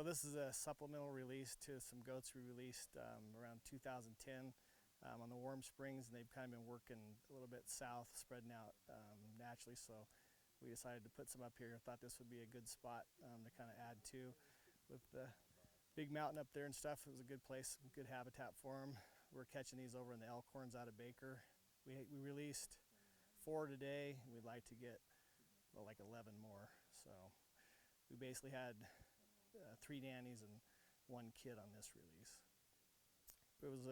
So this is a supplemental release to some goats we released around 2010 on the Warm Springs, and they've kind of been working a little bit south, spreading out naturally. So we decided to put some up here. I thought this would be a good spot to kind of add to. With the big mountain up there and stuff, it was a good place, good habitat for them. We're catching these over in the Elkhorns out of Baker. We released 4 today. We'd like to get like 11 more. So we basically had 3 nannies and 1 kid on this release. It was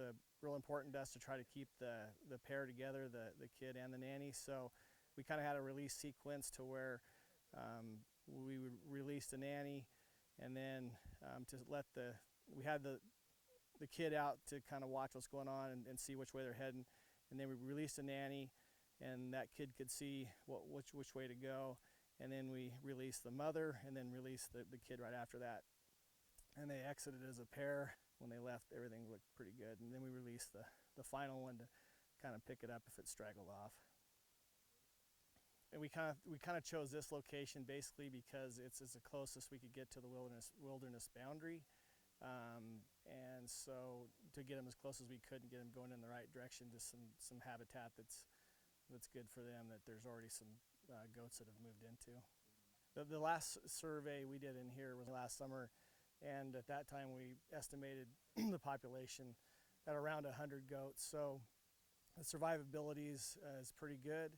real important to us to try to keep the pair together, the kid and the nanny. So we kind of had a release sequence to where we would release the nanny, and then we had the kid out to kind of watch what's going on and see which way they're heading, and then we released the nanny, and that kid could see which way to go, and then we released the mother and then released the kid right after that, and they exited as a pair. When they left, everything looked pretty good, and then we released the final one to kind of pick it up if it straggled off. And we kind of chose this location basically because it's the closest we could get to the wilderness boundary. And so to get them as close as we could and get them going in the right direction to some habitat that's good for them, that there's already some goats that have moved into. The last survey we did in here was last summer, and at that time we estimated the population at around 100 goats. So the survivability is pretty good.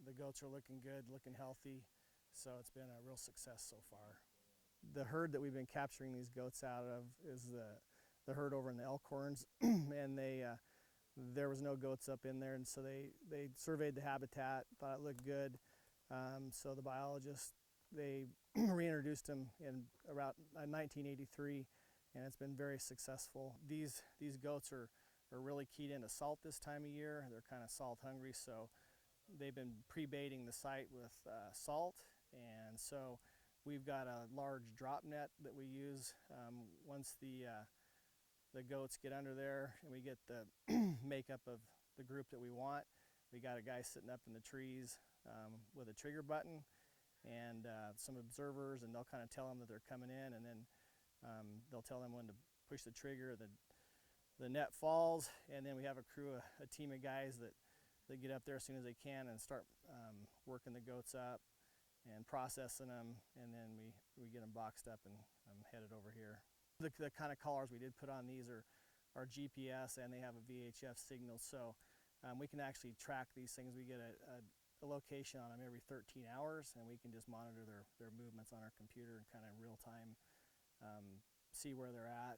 The goats are looking good, looking healthy, so it's been a real success so far. The herd that we've been capturing these goats out of is the herd over in the Elkhorns, and there was no goats up in there, and so they surveyed the habitat, thought it looked good. So the biologists, they reintroduced them in around 1983, and it's been very successful. These goats are really keyed into salt this time of year. They're kind of salt hungry, so they've been pre-baiting the site with salt, and so we've got a large drop net that we use. Once the goats get under there and we get the makeup of the group that we want, we got a guy sitting up in the trees with a trigger button and some observers, and they'll kind of tell them that they're coming in, and then they'll tell them when to push the trigger. The net falls, and then we have a crew, a team of guys that get up there as soon as they can and start working the goats up and processing them, and then we get them boxed up and headed over here. The kind of collars we did put on these are GPS, and they have a VHF signal, so we can actually track these things. We get a location on them every 13 hours, and we can just monitor their movements on our computer and kind of real time see where they're at,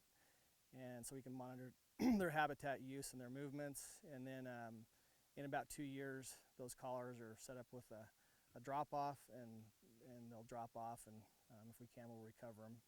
and so we can monitor their habitat use and their movements. And then in about 2 years, those collars are set up with a drop off, and they'll drop off, and if we can, we'll recover them.